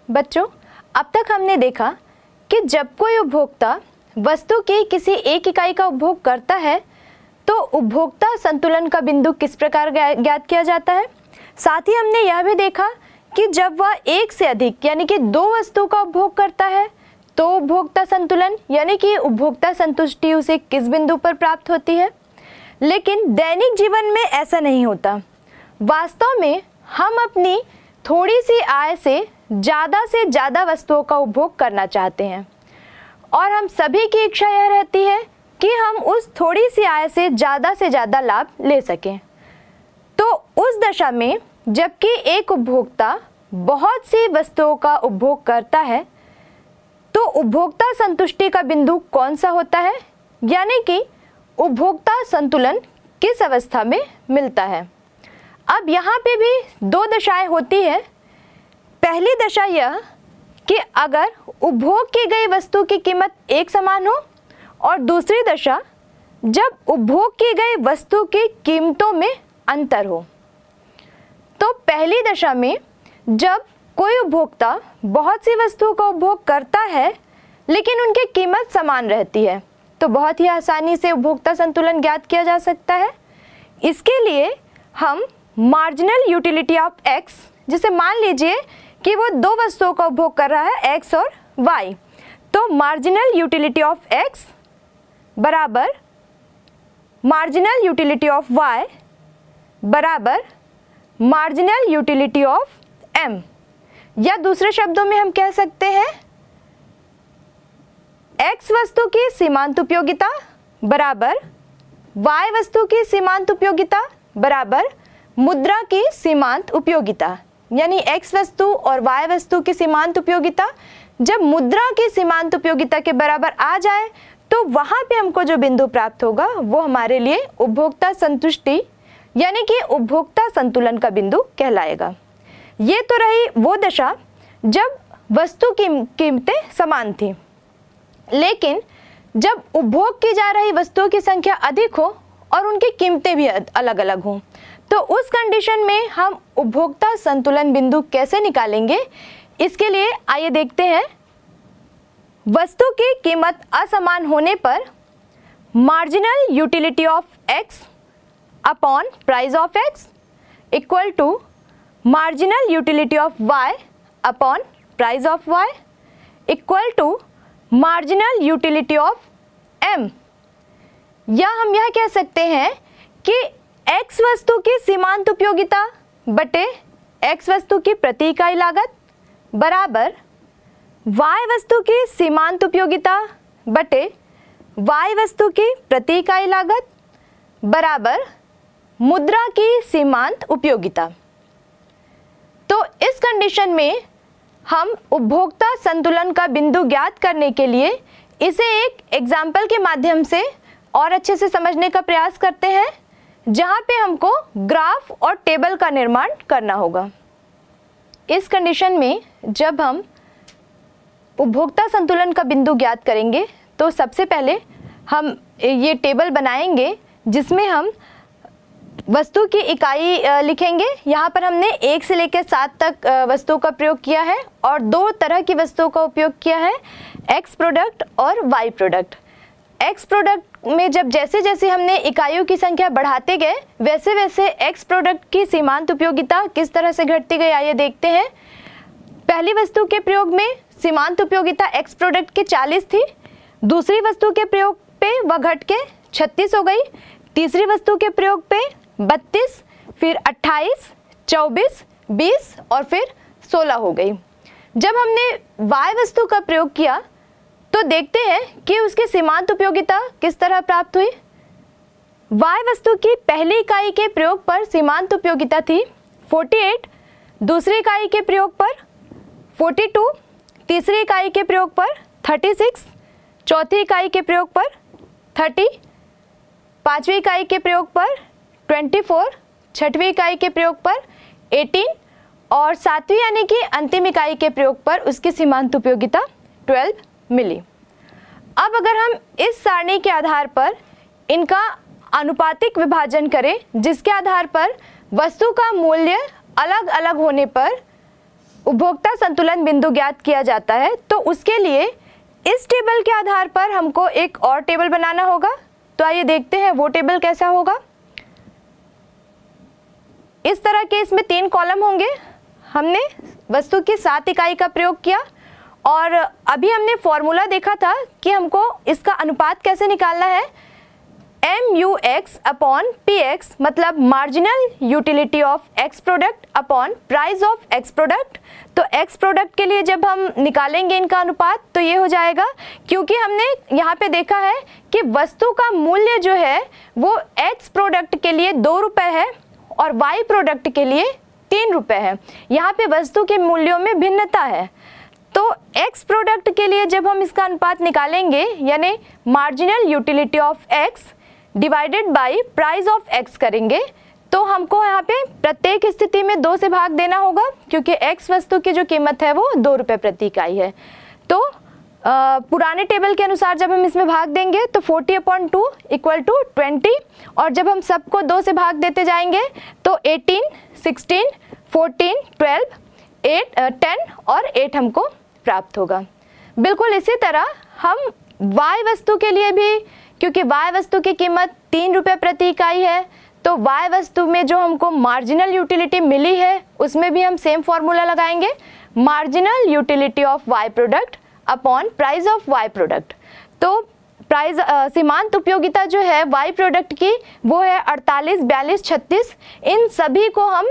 बच्चों, अब तक हमने देखा कि जब कोई उपभोक्ता वस्तु की किसी एक इकाई का उपभोग करता है तो उपभोक्ता संतुलन का बिंदु किस प्रकार ज्ञात किया जाता है। साथ ही हमने यह भी देखा कि जब वह एक से अधिक यानी कि दो वस्तुओं का उपभोग करता है तो उपभोक्ता संतुलन यानी कि उपभोक्ता संतुष्टि उसे किस बिंदु पर प्राप्त होती है। लेकिन दैनिक जीवन में ऐसा नहीं होता। वास्तव में हम अपनी थोड़ी सी आय से ज़्यादा वस्तुओं का उपभोग करना चाहते हैं और हम सभी की इच्छा यह रहती है कि हम उस थोड़ी सी आय से ज़्यादा लाभ ले सकें। तो उस दशा में जबकि एक उपभोक्ता बहुत सी वस्तुओं का उपभोग करता है तो उपभोक्ता संतुष्टि का बिंदु कौन सा होता है, यानी कि उपभोक्ता संतुलन किस अवस्था में मिलता है। अब यहाँ पे भी दो दशाएं होती है। पहली दशा यह कि अगर उपभोग की गई वस्तु की कीमत एक समान हो और दूसरी दशा जब उपभोग की गई वस्तु की कीमतों में अंतर हो। तो पहली दशा में जब कोई उपभोक्ता बहुत सी वस्तुओं का उपभोग करता है लेकिन उनकी कीमत समान रहती है तो बहुत ही आसानी से उपभोक्ता संतुलन ज्ञात किया जा सकता है। इसके लिए हम मार्जिनल यूटिलिटी ऑफ एक्स, जिसे मान लीजिए कि वो दो वस्तुओं का उपभोग कर रहा है एक्स और वाई, तो मार्जिनल यूटिलिटी ऑफ एक्स बराबर मार्जिनल यूटिलिटी ऑफ वाई बराबर मार्जिनल यूटिलिटी ऑफ एम, या दूसरे शब्दों में हम कह सकते हैं एक्स वस्तु की सीमांत उपयोगिता बराबर वाई वस्तु की सीमांत उपयोगिता बराबर मुद्रा की सीमांत उपयोगिता। यानी एक्स वस्तु और वाई वस्तु की सीमांत उपयोगिता जब मुद्रा की सीमांत उपयोगिता के बराबर आ जाए तो वहां पे हमको जो बिंदु प्राप्त होगा वो हमारे लिए उपभोक्ता संतुष्टि यानी कि उपभोक्ता संतुलन का बिंदु कहलाएगा। ये तो रही वो दशा जब वस्तु की कीमतें समान थी, लेकिन जब उपभोग की जा रही वस्तुओं की संख्या अधिक हो और उनकी कीमतें भी अलग अलग हों, तो उस कंडीशन में हम उपभोक्ता संतुलन बिंदु कैसे निकालेंगे। इसके लिए आइए देखते हैं। वस्तु की कीमत असमान होने पर marginal utility of X upon price of X equal to marginal utility of Y upon price of Y equal to marginal utility of M, या हम यह कह सकते हैं कि एक्स वस्तु की सीमांत उपयोगिता बटे एक्स वस्तु की प्रति इकाई लागत बराबर वाई वस्तु की सीमांत उपयोगिता बटे वाई वस्तु की प्रति इकाई लागत बराबर मुद्रा की सीमांत उपयोगिता। तो इस कंडीशन में हम उपभोक्ता संतुलन का बिंदु ज्ञात करने के लिए इसे एक एग्जाम्पल के माध्यम से और अच्छे से समझने का प्रयास करते हैं, जहां पे हमको ग्राफ और टेबल का निर्माण करना होगा। इस कंडीशन में जब हम उपभोक्ता संतुलन का बिंदु ज्ञात करेंगे तो सबसे पहले हम ये टेबल बनाएंगे जिसमें हम वस्तु की इकाई लिखेंगे। यहाँ पर हमने 1 से लेकर 7 तक वस्तुओं का प्रयोग किया है और दो तरह की वस्तुओं का उपयोग किया है, एक्स प्रोडक्ट और वाई प्रोडक्ट। एक्स प्रोडक्ट में जब जैसे जैसे हमने इकाइयों की संख्या बढ़ाते गए वैसे वैसे एक्स प्रोडक्ट की सीमांत उपयोगिता किस तरह से घटती गई, आइए देखते हैं। पहली वस्तु के प्रयोग में सीमांत उपयोगिता एक्स प्रोडक्ट की 40 थी, दूसरी वस्तु के प्रयोग पे वह घट के 36 हो गई, तीसरी वस्तु के प्रयोग पे 32, फिर 28, 24, 20 और फिर 16 हो गई। जब हमने y वस्तु का प्रयोग किया तो देखते हैं कि उसकी सीमांत उपयोगिता किस तरह प्राप्त हुई। y वस्तु की पहली इकाई के प्रयोग पर सीमांत उपयोगिता थी 48, दूसरी इकाई के प्रयोग पर 42, तीसरी इकाई के प्रयोग पर 36, चौथी इकाई के प्रयोग पर 30, पांचवी इकाई के प्रयोग पर 24, छठवीं इकाई के प्रयोग पर 18 और सातवीं यानी कि अंतिम इकाई के प्रयोग पर उसकी सीमांत उपयोगिता 12 मिली। अब अगर हम इस सारणी के आधार पर इनका अनुपातिक विभाजन करें जिसके आधार पर वस्तु का मूल्य अलग अलग होने पर उपभोक्ता संतुलन बिंदु ज्ञात किया जाता है, तो उसके लिए इस टेबल के आधार पर हमको एक और टेबल बनाना होगा। तो आइए देखते हैं वो टेबल कैसा होगा। इस तरह के इसमें 3 कॉलम होंगे। हमने वस्तु की 7 इकाई का प्रयोग किया और अभी हमने फॉर्मूला देखा था कि हमको इसका अनुपात कैसे निकालना है। MUX अपॉन PX मतलब marginal utility of X product upon price of X product. तो X प्रोडक्ट के लिए जब हम निकालेंगे इनका अनुपात तो ये हो जाएगा, क्योंकि हमने यहाँ पे देखा है कि वस्तु का मूल्य जो है वो X प्रोडक्ट के लिए 2 रुपये है और Y प्रोडक्ट के लिए 3 रुपये है। यहाँ पे वस्तु के मूल्यों में भिन्नता है। तो X प्रोडक्ट के लिए जब हम इसका अनुपात निकालेंगे, यानी marginal utility of X divided by price of X करेंगे, तो हमको यहाँ पे प्रत्येक स्थिति में 2 से भाग देना होगा, क्योंकि X वस्तु की जो कीमत है वो 2 रुपये प्रति इकाई है। तो पुराने टेबल के अनुसार जब हम इसमें भाग देंगे तो 40/2 इक्वल टू 20, और जब हम सबको 2 से भाग देते जाएंगे तो 18, 16, 14, 12, 8, 10 और 8 हमको प्राप्त होगा। बिल्कुल इसी तरह हम Y वस्तु के लिए भी, क्योंकि Y वस्तु की कीमत 3 रुपये प्रति इकाई है, तो Y वस्तु में जो हमको मार्जिनल यूटिलिटी मिली है उसमें भी हम सेम फॉर्मूला लगाएंगे, marginal utility of Y product upon price of Y product. तो प्राइस सीमांत उपयोगिता जो है Y प्रोडक्ट की वो है 48, 42, 36। इन सभी को हम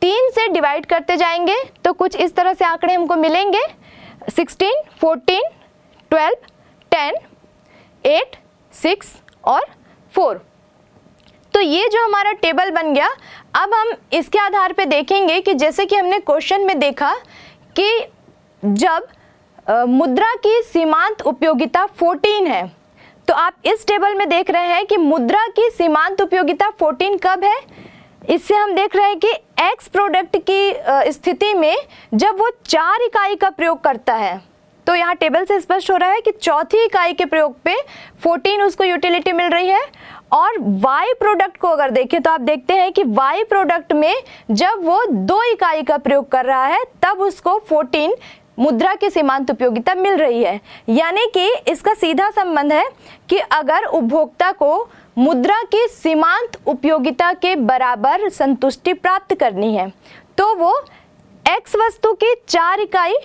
3 से डिवाइड करते जाएंगे तो कुछ इस तरह से आंकड़े हमको मिलेंगे, 16, 14, 12, 10, 8, 6 और 4। तो ये जो हमारा टेबल बन गया। अब हम इसके आधार पे देखेंगे कि जैसे कि हमने क्वेश्चन में देखा कि जब मुद्रा की सीमांत उपयोगिता 14 है, तो आप इस टेबल में देख रहे हैं कि मुद्रा की सीमांत उपयोगिता 14 कब है। इससे हम देख रहे हैं कि X प्रोडक्ट की स्थिति में जब वो 4 इकाई का प्रयोग करता है, तो यहाँ टेबल से स्पष्ट हो रहा है कि चौथी इकाई के प्रयोग पे 14 उसको यूटिलिटी मिल रही है। और Y प्रोडक्ट को अगर देखें तो आप देखते हैं कि Y प्रोडक्ट में जब वो 2 इकाई का प्रयोग कर रहा है तब उसको 14 मुद्रा की सीमांत उपयोगिता मिल रही है। यानी कि इसका सीधा संबंध है कि अगर उपभोक्ता को मुद्रा की सीमांत उपयोगिता के बराबर संतुष्टि प्राप्त करनी है तो वो X वस्तु की 4 इकाई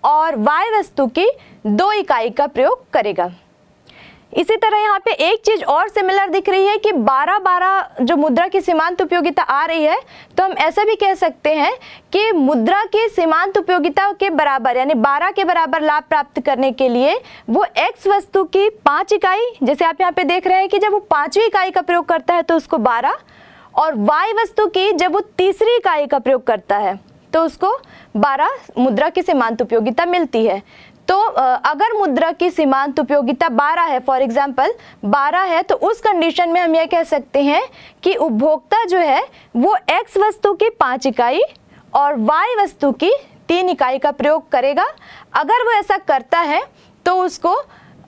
और Y वस्तु की 2 इकाई का प्रयोग करेगा। इसी तरह यहाँ पे एक चीज और सिमिलर दिख रही है कि 12-12 जो मुद्रा की सीमांत उपयोगिता आ रही है, तो हम ऐसा भी कह सकते हैं कि मुद्रा की सीमांत उपयोगिता के बराबर यानी 12 के बराबर लाभ प्राप्त करने के लिए वो X वस्तु की 5 इकाई, जैसे आप यहाँ पे देख रहे हैं कि जब वो 5वीं इकाई का प्रयोग करता है तो उसको 12, और Y वस्तु की जब वो 3री इकाई का प्रयोग करता है तो उसको 12 मुद्रा की सीमांत उपयोगिता मिलती है। तो अगर मुद्रा की सीमांत उपयोगिता 12 है, फॉर एग्जांपल 12 है, तो उस कंडीशन में हम यह कह सकते हैं कि उपभोक्ता जो है वो X वस्तु की 5 इकाई और Y वस्तु की 3 इकाई का प्रयोग करेगा। अगर वो ऐसा करता है तो उसको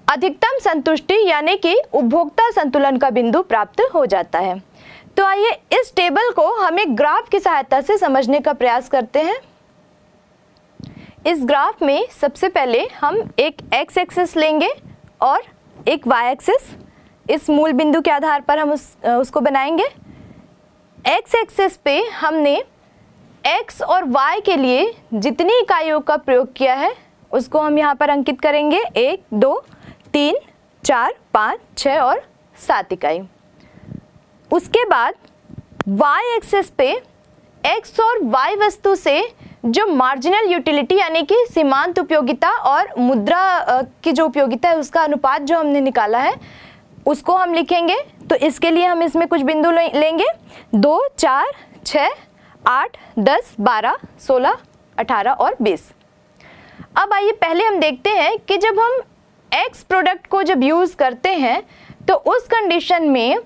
अधिकतम संतुष्टि यानी कि उपभोक्ता संतुलन का बिंदु प्राप्त हो जाता है। तो आइए इस टेबल को हम एक ग्राफ की सहायता से समझने का प्रयास करते हैं। इस ग्राफ में सबसे पहले हम एक X एक्सिस लेंगे और एक Y एक्सिस, इस मूल बिंदु के आधार पर हम उसको बनाएंगे। X एक्सिस पे हमने X और Y के लिए जितनी इकाइयों का प्रयोग किया है उसको हम यहाँ पर अंकित करेंगे, 1, 2, 3, 4, 5, 6 और 7 इकाई। उसके बाद Y एक्सिस पे X और Y वस्तु से जो मार्जिनल यूटिलिटी यानी कि सीमांत उपयोगिता और मुद्रा की जो उपयोगिता है उसका अनुपात जो हमने निकाला है उसको हम लिखेंगे। तो इसके लिए हम इसमें कुछ बिंदु लेंगे, 2, 4, 6, 8, 10, 12, 16, 18 और 20। अब आइए पहले हम देखते हैं कि जब हम X प्रोडक्ट को जब यूज़ करते हैं तो उस कंडीशन में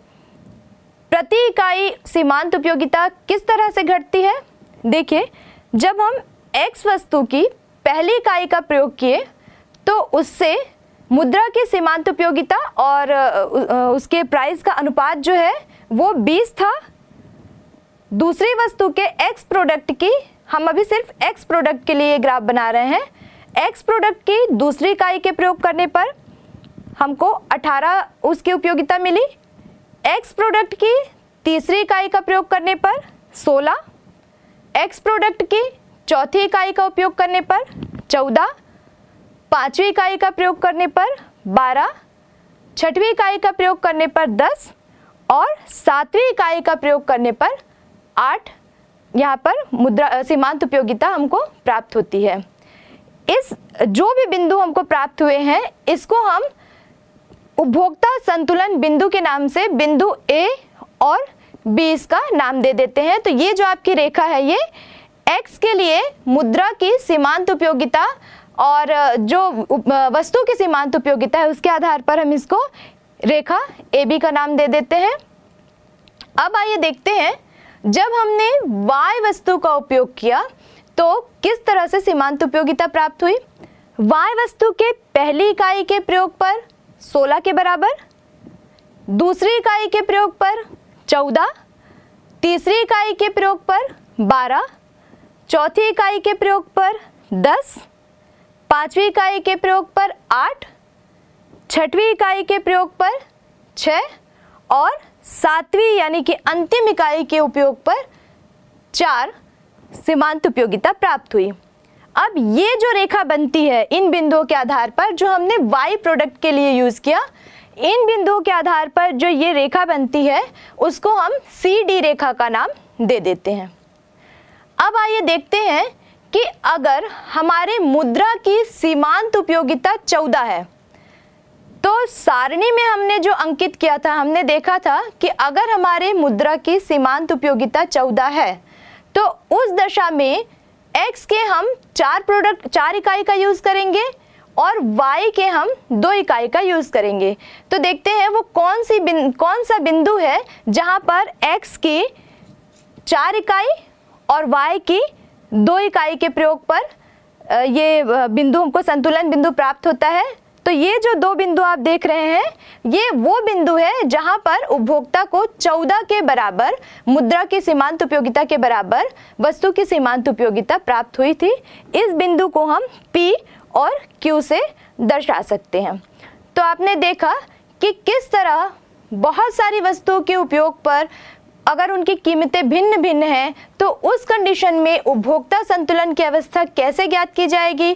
प्रति इकाई सीमांत उपयोगिता किस तरह से घटती है। देखिए, जब हम X वस्तु की पहली इकाई का प्रयोग किए तो उससे मुद्रा की सीमांत उपयोगिता और उसके प्राइस का अनुपात जो है वो 20 था। दूसरी वस्तु के X प्रोडक्ट की हम अभी सिर्फ एक्स प्रोडक्ट के लिए ये ग्राफ बना रहे हैं। एक्स प्रोडक्ट की दूसरी इकाई के प्रयोग करने पर हमको 18 उसकी उपयोगिता मिली। एक्स प्रोडक्ट की तीसरी इकाई का प्रयोग करने पर 16, एक्स प्रोडक्ट की चौथी इकाई का उपयोग करने पर 14, पांचवी इकाई का प्रयोग करने पर 12, छठवीं इकाई का प्रयोग करने पर 10 और सातवीं इकाई का प्रयोग करने पर 8 यहाँ पर मुद्रा सीमांत उपयोगिता हमको प्राप्त होती है। इस जो भी बिंदु हमको प्राप्त हुए हैं इसको हम उपभोक्ता संतुलन बिंदु के नाम से बिंदु ए और बी इसका नाम दे देते हैं। तो ये जो आपकी रेखा है ये एक्स के लिए मुद्रा की सीमांत उपयोगिता और जो वस्तु की सीमांत उपयोगिता है उसके आधार पर हम इसको रेखा ए बी का नाम दे देते हैं। अब आइए देखते हैं जब हमने y वस्तु का उपयोग किया तो किस तरह से सीमांत उपयोगिता प्राप्त हुई। y वस्तु के पहली इकाई के प्रयोग पर 16 के बराबर, दूसरी इकाई के प्रयोग पर 14, तीसरी इकाई के प्रयोग पर 12, चौथी इकाई के प्रयोग पर 10, पांचवी इकाई के प्रयोग पर 8, छठवीं इकाई के प्रयोग पर 6 और सातवीं यानी कि अंतिम इकाई के उपयोग पर 4 सीमांत उपयोगिता प्राप्त हुई। अब ये जो रेखा बनती है इन बिंदुओं के आधार पर जो हमने y प्रोडक्ट के लिए यूज किया, इन बिंदुओं के आधार पर जो ये रेखा बनती है उसको हम CD रेखा का नाम दे देते हैं। अब आइए देखते हैं कि अगर हमारे मुद्रा की सीमांत उपयोगिता 14 है तो सारणी में हमने जो अंकित किया था हमने देखा था कि अगर हमारे मुद्रा की सीमांत उपयोगिता 14 है तो उस दशा में x के हम 4 इकाई का यूज करेंगे और y के हम 2 इकाई का यूज करेंगे। तो देखते हैं वो कौन सा बिंदु है जहां पर x की 4 इकाई और y की 2 इकाई के प्रयोग पर ये बिंदु हमको संतुलन बिंदु प्राप्त होता है। तो ये जो 2 बिंदु आप देख रहे हैं ये वो बिंदु है जहां पर उपभोक्ता को 14 के बराबर मुद्रा की सीमांत उपयोगिता के बराबर वस्तु की सीमांत उपयोगिता प्राप्त हुई थी। इस बिंदु को हम P और Q से दर्शा सकते हैं। तो आपने देखा कि किस तरह बहुत सारी वस्तुओं के उपयोग पर अगर उनकी कीमतें भिन्न भिन्न हैं तो उस कंडीशन में उपभोक्ता संतुलन की अवस्था कैसे ज्ञात की जाएगी।